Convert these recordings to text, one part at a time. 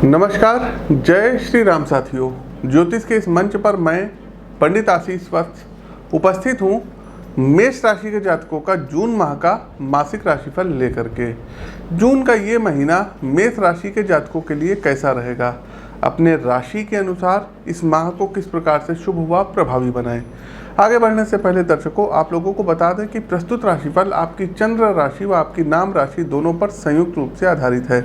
नमस्कार, जय श्री राम साथियों। ज्योतिष के इस मंच पर मैं पंडित आशीष वत्स उपस्थित हूँ मेष राशि के जातकों का जून माह का मासिक राशिफल लेकर के। जून का ये महीना मेष राशि के जातकों के लिए कैसा रहेगा, अपने राशि के अनुसार इस माह को किस प्रकार से शुभ व प्रभावी बनाएं। आगे बढ़ने से पहले दर्शकों, आप लोगों को बता दें कि प्रस्तुत राशिफल आपकी चंद्र राशि व आपकी नाम राशि दोनों पर संयुक्त रूप से आधारित है।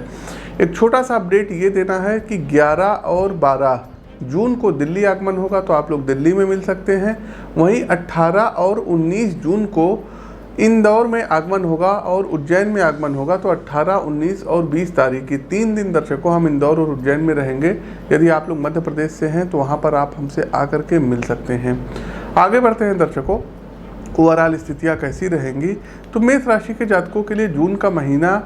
एक छोटा सा अपडेट ये देना है कि 11 और 12 जून को दिल्ली आगमन होगा, तो आप लोग दिल्ली में मिल सकते हैं। वहीं 18 और 19 जून को इंदौर में आगमन होगा और उज्जैन में आगमन होगा। तो 18, 19 और 20 तारीख की 3 दिन दर्शकों हम इंदौर और उज्जैन में रहेंगे। यदि आप लोग मध्य प्रदेश से हैं तो वहाँ पर आप हमसे आकर के मिल सकते हैं। आगे बढ़ते हैं दर्शकों, ओवरऑल स्थितियाँ कैसी रहेंगी। तो मेष राशि के जातकों के लिए जून का महीना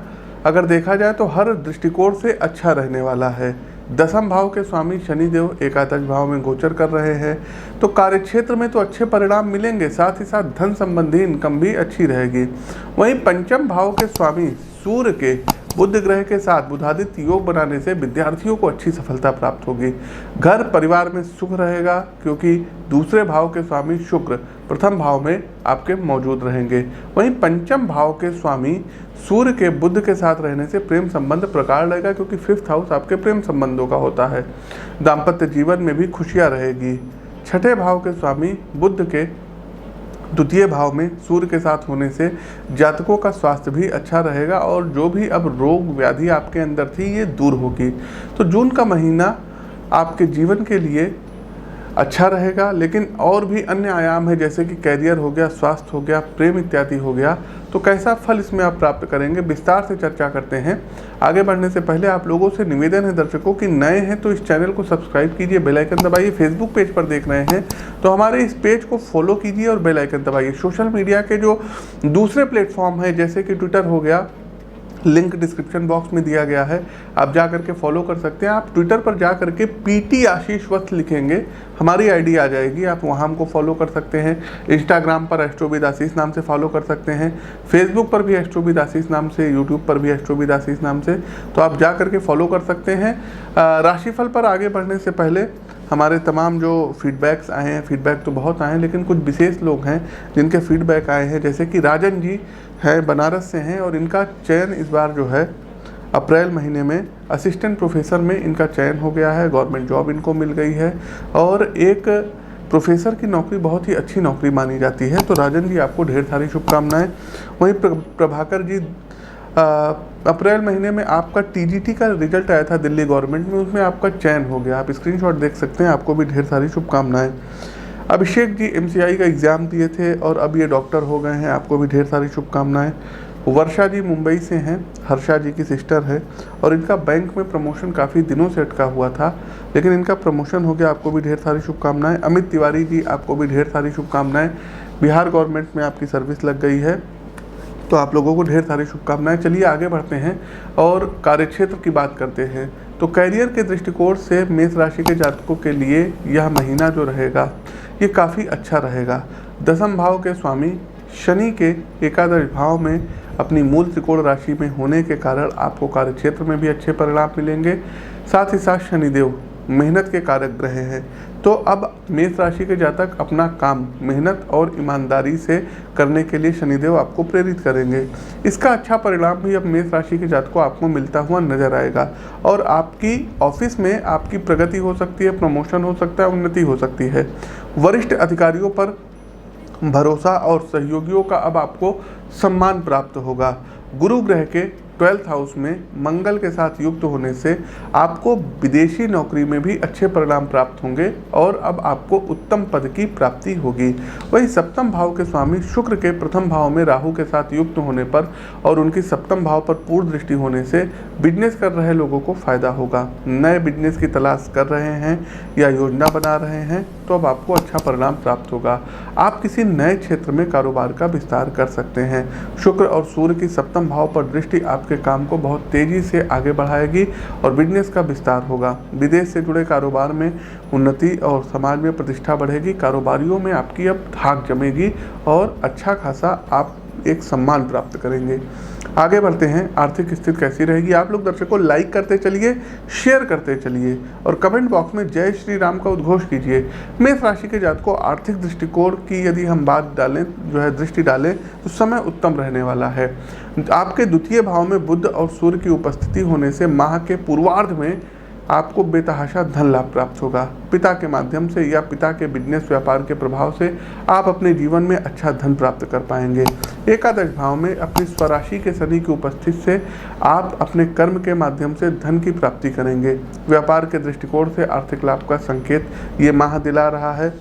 अगर देखा जाए तो हर दृष्टिकोण से अच्छा रहने वाला है। दसम भाव के स्वामी शनिदेव एकादश भाव में गोचर कर रहे हैं, तो कार्यक्षेत्र में तो अच्छे परिणाम मिलेंगे, साथ ही साथ धन संबंधी इनकम भी अच्छी रहेगी। वहीं पंचम भाव के स्वामी सूर्य के बुध ग्रह के साथ बुधादित्य योग बनाने से विद्यार्थियों को अच्छी सफलता प्राप्त होगी। घर परिवार में सुख रहेगा, क्योंकि दूसरे भाव के स्वामी शुक्र प्रथम भाव में आपके मौजूद रहेंगे। वहीं पंचम भाव के स्वामी सूर्य के बुध के साथ रहने से प्रेम संबंध प्रगाढ़ रहेगा, क्योंकि 5th हाउस आपके प्रेम संबंधों का होता है। दाम्पत्य जीवन में भी खुशियां रहेगी। छठे भाव के स्वामी बुध के द्वितीय भाव में सूर्य के साथ होने से जातकों का स्वास्थ्य भी अच्छा रहेगा और जो भी अब रोग व्याधि आपके अंदर थी ये दूर होगी। तो जून का महीना आपके जीवन के लिए अच्छा रहेगा, लेकिन और भी अन्य आयाम है, जैसे कि कैरियर हो गया, स्वास्थ्य हो गया, प्रेम इत्यादि हो गया। तो कैसा फल इसमें आप प्राप्त करेंगे, विस्तार से चर्चा करते हैं। आगे बढ़ने से पहले आप लोगों से निवेदन है दर्शकों कि नए हैं तो इस चैनल को सब्सक्राइब कीजिए, बेल आइकन दबाइए। फेसबुक पेज पर देख रहे हैं तो हमारे इस पेज को फॉलो कीजिए और बेल आइकन दबाइए। सोशल मीडिया के जो दूसरे प्लेटफॉर्म है, जैसे कि ट्विटर हो गया, लिंक डिस्क्रिप्शन बॉक्स में दिया गया है, आप जा करके फॉलो कर सकते हैं। आप ट्विटर पर जा करके पीटी आशीष वत्स लिखेंगे, हमारी आईडी आ जाएगी, आप वहाँ हमको फॉलो कर सकते हैं। इंस्टाग्राम पर एस्ट्रोविद आशीष नाम से फॉलो कर सकते हैं, फेसबुक पर भी एस्ट्रोविद आशीष नाम से, यूट्यूब पर भी एस्ट्रोविद आशीष नाम से, तो आप जा करके फॉलो कर सकते हैं। राशिफल पर आगे बढ़ने से पहले हमारे तमाम जो फीडबैक्स आए हैं, फीडबैक तो बहुत आए हैं, लेकिन कुछ विशेष लोग हैं जिनके फीडबैक आए हैं, जैसे कि राजन जी हैं, बनारस से हैं, और इनका चयन इस बार जो है अप्रैल महीने में असिस्टेंट प्रोफेसर में इनका चयन हो गया है। गवर्नमेंट जॉब इनको मिल गई है और एक प्रोफेसर की नौकरी बहुत ही अच्छी नौकरी मानी जाती है। तो राजन जी आपको ढेर सारी शुभकामनाएं। वहीं प्रभाकर जी, अप्रैल महीने में आपका टीजीटी का रिजल्ट आया था दिल्ली गवर्नमेंट में, उसमें आपका चयन हो गया, आप स्क्रीनशॉट देख सकते हैं, आपको भी ढेर सारी शुभकामनाएं। अभिषेक जी एमसीआई का एग्ज़ाम दिए थे और अब ये डॉक्टर हो गए हैं, आपको भी ढेर सारी शुभकामनाएं। वर्षा जी मुंबई से हैं, हर्षा जी की सिस्टर है, और इनका बैंक में प्रमोशन काफ़ी दिनों से अटका हुआ था, लेकिन इनका प्रमोशन हो गया, आपको भी ढेर सारी शुभकामनाएं। अमित तिवारी जी, आपको भी ढेर सारी शुभकामनाएं, बिहार गवर्नमेंट में आपकी सर्विस लग गई है, तो आप लोगों को ढेर सारी शुभकामनाएं। चलिए आगे बढ़ते हैं और कार्यक्षेत्र की बात करते हैं। तो कैरियर के दृष्टिकोण से मेष राशि के जातकों के लिए यह महीना जो रहेगा ये काफ़ी अच्छा रहेगा। दसम भाव के स्वामी शनि के एकादश भाव में अपनी मूल त्रिकोण राशि में होने के कारण आपको कार्यक्षेत्र में भी अच्छे परिणाम मिलेंगे। साथ ही साथ शनिदेव मेहनत के कारक ग्रह हैं, तो अब मेष राशि के जातक अपना काम मेहनत और ईमानदारी से करने के लिए शनिदेव आपको प्रेरित करेंगे। इसका अच्छा परिणाम भी अब मेष राशि के जातकों को आपको मिलता हुआ नजर आएगा और आपकी ऑफिस में आपकी प्रगति हो सकती है, प्रमोशन हो सकता है, उन्नति हो सकती है। वरिष्ठ अधिकारियों पर भरोसा और सहयोगियों का अब आपको सम्मान प्राप्त होगा। गुरु ग्रह के 12th हाउस में मंगल के साथ युक्त होने से आपको विदेशी नौकरी में भी अच्छे परिणाम प्राप्त होंगे और अब आपको उत्तम पद की प्राप्ति होगी। वहीं सप्तम भाव के स्वामी शुक्र के प्रथम भाव में राहु के साथ युक्त होने पर और उनकी सप्तम भाव पर पूर्ण दृष्टि होने से बिजनेस कर रहे लोगों को फायदा होगा। नए बिजनेस की तलाश कर रहे हैं या योजना बना रहे हैं तो अब आपको अच्छा परिणाम प्राप्त होगा। आप किसी नए क्षेत्र में कारोबार का विस्तार कर सकते हैं। शुक्र और सूर्य की सप्तम भाव पर दृष्टि आपके काम को बहुत तेजी से आगे बढ़ाएगी और बिजनेस का विस्तार होगा। विदेश से जुड़े कारोबार में उन्नति और समाज में प्रतिष्ठा बढ़ेगी। कारोबारियों में आपकी अब धाक जमेगी और अच्छा खासा आप एक सम्मान प्राप्त करेंगे। आगे बढ़ते हैं, आर्थिक स्थिति कैसी रहेगी। आप लोग दर्शकों लाइक करते चलिए, शेयर करते चलिए और कमेंट बॉक्स में जय श्री राम का उद्घोष कीजिए। मेष राशि के जातकों आर्थिक दृष्टिकोण की यदि हम बात डालें दृष्टि डालें तो समय उत्तम रहने वाला है। आपके द्वितीय भाव में बुध और सूर्य की उपस्थिति होने से माह के पूर्वार्ध में आपको बेतहाशा धन लाभ प्राप्त होगा। पिता के माध्यम से या पिता के बिजनेस व्यापार के प्रभाव से आप अपने जीवन में अच्छा धन प्राप्त कर पाएंगे। एकादश भाव में अपनी स्वराशि के शनि की उपस्थिति से आप अपने कर्म के माध्यम से धन की प्राप्ति करेंगे। व्यापार के दृष्टिकोण से आर्थिक लाभ का संकेत ये माह दिला रहा है।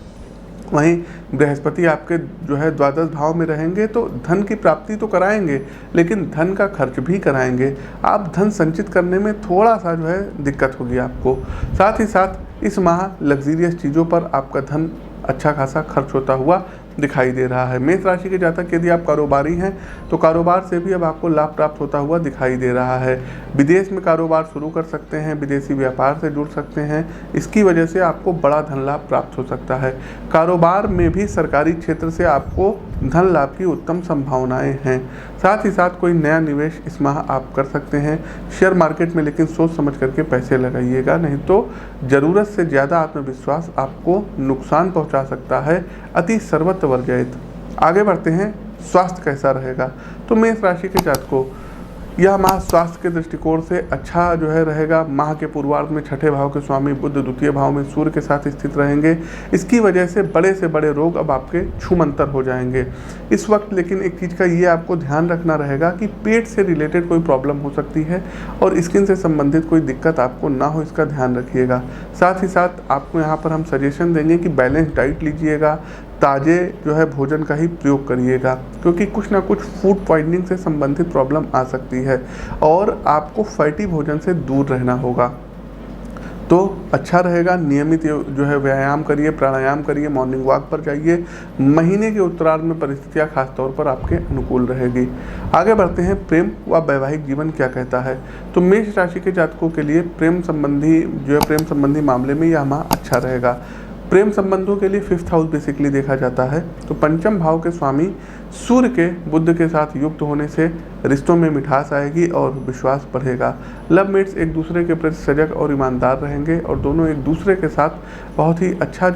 वहीं बृहस्पति आपके द्वादश भाव में रहेंगे तो धन की प्राप्ति तो कराएंगे, लेकिन धन का खर्च भी कराएंगे। आप धन संचित करने में थोड़ा सा दिक्कत होगी आपको। साथ ही साथ इस माह लग्जीरियस चीज़ों पर आपका धन अच्छा खासा खर्च होता हुआ दिखाई दे रहा है। मेष राशि के जातक यदि आप कारोबारी हैं तो कारोबार से भी अब आपको लाभ प्राप्त होता हुआ दिखाई दे रहा है। विदेश में कारोबार शुरू कर सकते हैं, विदेशी व्यापार से जुड़ सकते हैं, इसकी वजह से आपको बड़ा धन लाभ प्राप्त हो सकता है। कारोबार में भी सरकारी क्षेत्र से आपको धन लाभ की उत्तम संभावनाएं हैं। साथ ही साथ कोई नया निवेश इस माह आप कर सकते हैं शेयर मार्केट में, लेकिन सोच समझ करके पैसे लगाइएगा, नहीं तो ज़रूरत से ज़्यादा आत्मविश्वास आपको नुकसान पहुंचा सकता है। अति सर्वत्र वर्जयित। आगे बढ़ते हैं, स्वास्थ्य कैसा रहेगा। तो मेष राशि के जातकों यह माह स्वास्थ्य के दृष्टिकोण से अच्छा रहेगा। माह के पूर्वार्ध में छठे भाव के स्वामी बुध द्वितीय भाव में सूर्य के साथ स्थित रहेंगे। इसकी वजह से बड़े से बड़े रोग अब आपके छूमंतर हो जाएंगे इस वक्त। लेकिन एक चीज़ का ये आपको ध्यान रखना रहेगा कि पेट से रिलेटेड कोई प्रॉब्लम हो सकती है और स्किन से संबंधित कोई दिक्कत आपको ना हो, इसका ध्यान रखिएगा। साथ ही साथ आपको यहाँ पर हम सजेशन देंगे कि बैलेंस डाइट लीजिएगा, ताजे भोजन का ही प्रयोग करिएगा, क्योंकि कुछ ना कुछ फूड पॉइजनिंग से संबंधित प्रॉब्लम आ सकती है और आपको फैटी भोजन से दूर रहना होगा। तो अच्छा रहेगा, नियमित व्यायाम करिए, प्राणायाम करिए, मॉर्निंग वॉक पर जाइए। महीने के उत्तरार्ध में परिस्थितियाँ खासतौर पर आपके अनुकूल रहेगी। आगे बढ़ते हैं, प्रेम व वैवाहिक जीवन क्या कहता है। तो मेष राशि के जातकों के लिए प्रेम संबंधी मामले में यह माह अच्छा रहेगा। प्रेम संबंधों के लिए 5th हाउस बेसिकली देखा जाता है। तो पंचम भाव के स्वामी सूर्य के बुध के साथ युक्त होने से रिश्तों में मिठास आएगी और विश्वास बढ़ेगा। लव मेट्स एक दूसरे के प्रति सजग और ईमानदार रहेंगे और दोनों एक दूसरे के साथ बहुत ही अच्छा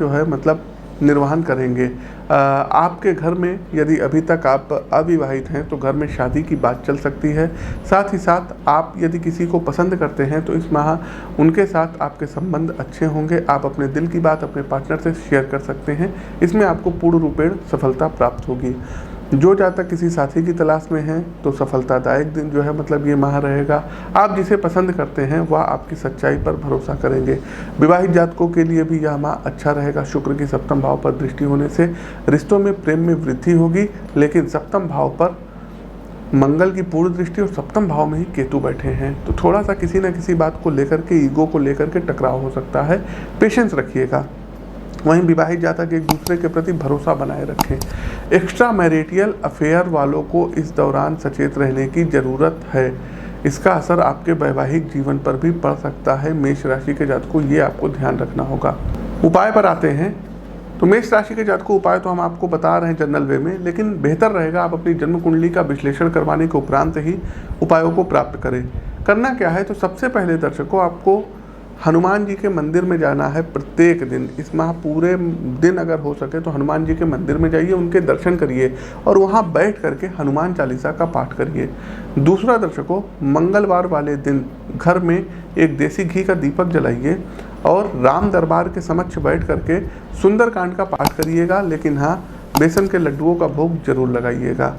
निर्वहन करेंगे। आपके घर में यदि अभी तक आप अविवाहित हैं तो घर में शादी की बात चल सकती है। साथ ही साथ आप यदि किसी को पसंद करते हैं तो इस माह उनके साथ आपके संबंध अच्छे होंगे। आप अपने दिल की बात अपने पार्टनर से शेयर कर सकते हैं, इसमें आपको पूर्ण रूपेण सफलता प्राप्त होगी। जो जातक किसी साथी की तलाश में हैं तो सफलतादायक दिन ये माह रहेगा। आप जिसे पसंद करते हैं वह आपकी सच्चाई पर भरोसा करेंगे। विवाहित जातकों के लिए भी यह माह अच्छा रहेगा। शुक्र की सप्तम भाव पर दृष्टि होने से रिश्तों में प्रेम में वृद्धि होगी, लेकिन सप्तम भाव पर मंगल की पूर्ण दृष्टि और सप्तम भाव में ही केतु बैठे हैं, तो थोड़ा सा किसी न किसी बात को लेकर के, ईगो को लेकर के टकराव हो सकता है। पेशेंस रखिएगा। वहीं विवाहित जातक एक दूसरे के प्रति भरोसा बनाए रखें। एक्स्ट्रा मैरिटल अफेयर वालों को इस दौरान सचेत रहने की ज़रूरत है। इसका असर आपके वैवाहिक जीवन पर भी पड़ सकता है। मेष राशि के जातकों ये आपको ध्यान रखना होगा। उपाय पर आते हैं। तो मेष राशि के जातकों उपाय तो हम आपको बता रहे हैं जनरल वे में, लेकिन बेहतर रहेगा आप अपनी जन्म कुंडली का विश्लेषण करवाने के उपरांत ही उपायों को प्राप्त करें। करना क्या है, तो सबसे पहले दर्शकों आपको हनुमान जी के मंदिर में जाना है प्रत्येक दिन। इस माह पूरे दिन अगर हो सके तो हनुमान जी के मंदिर में जाइए, उनके दर्शन करिए और वहाँ बैठ करके हनुमान चालीसा का पाठ करिए। दूसरा दर्शकों, मंगलवार वाले दिन घर में एक देसी घी का दीपक जलाइए और राम दरबार के समक्ष बैठ करके सुंदरकांड का पाठ करिएगा, लेकिन हाँ, बेसन के लड्डुओं का भोग जरूर लगाइएगा।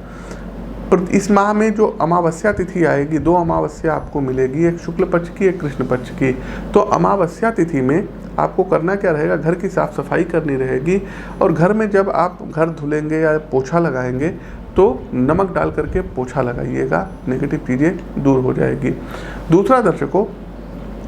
इस माह में जो अमावस्या तिथि आएगी, 2 अमावस्या आपको मिलेगी, एक शुक्ल पक्ष की, एक कृष्ण पक्ष की। तो अमावस्या तिथि में आपको करना क्या रहेगा, घर की साफ सफाई करनी रहेगी और घर में जब आप घर धुलेंगे या पोछा लगाएंगे तो नमक डाल करके पोछा लगाइएगा, नेगेटिव चीज़ें दूर हो जाएगी। दूसरा दर्शकों,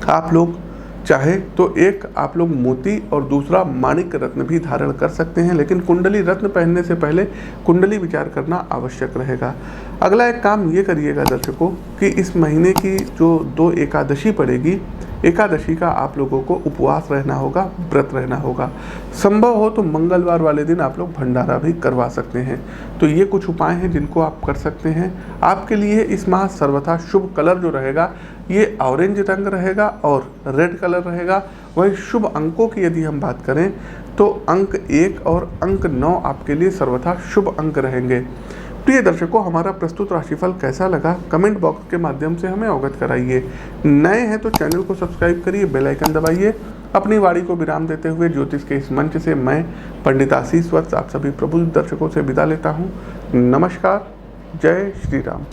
आप लोग चाहे तो एक आप लोग मोती और दूसरा माणिक रत्न भी धारण कर सकते हैं, लेकिन कुंडली रत्न पहनने से पहले कुंडली विचार करना आवश्यक रहेगा। अगला एक काम ये करिएगा दर्शकों कि इस महीने की जो 2 एकादशी पड़ेगी, एकादशी का आप लोगों को उपवास रहना होगा, व्रत रहना होगा। संभव हो तो मंगलवार वाले दिन आप लोग भंडारा भी करवा सकते हैं। तो ये कुछ उपाय हैं जिनको आप कर सकते हैं। आपके लिए इस माह सर्वथा शुभ कलर जो रहेगा ये ऑरेंज रंग रहेगा और रेड कलर रहेगा। वही शुभ अंकों की यदि हम बात करें तो अंक 1 और अंक 9 आपके लिए सर्वथा शुभ अंक रहेंगे। प्रिय दर्शकों, हमारा प्रस्तुत राशिफल कैसा लगा कमेंट बॉक्स के माध्यम से हमें अवगत कराइए। नए हैं तो चैनल को सब्सक्राइब करिए, बेल आइकन दबाइए। अपनी वाणी को विराम देते हुए ज्योतिष के इस मंच से मैं पंडित आशीष वत्स आप सभी प्रबुद्ध दर्शकों से विदा लेता हूँ। नमस्कार, जय श्री राम।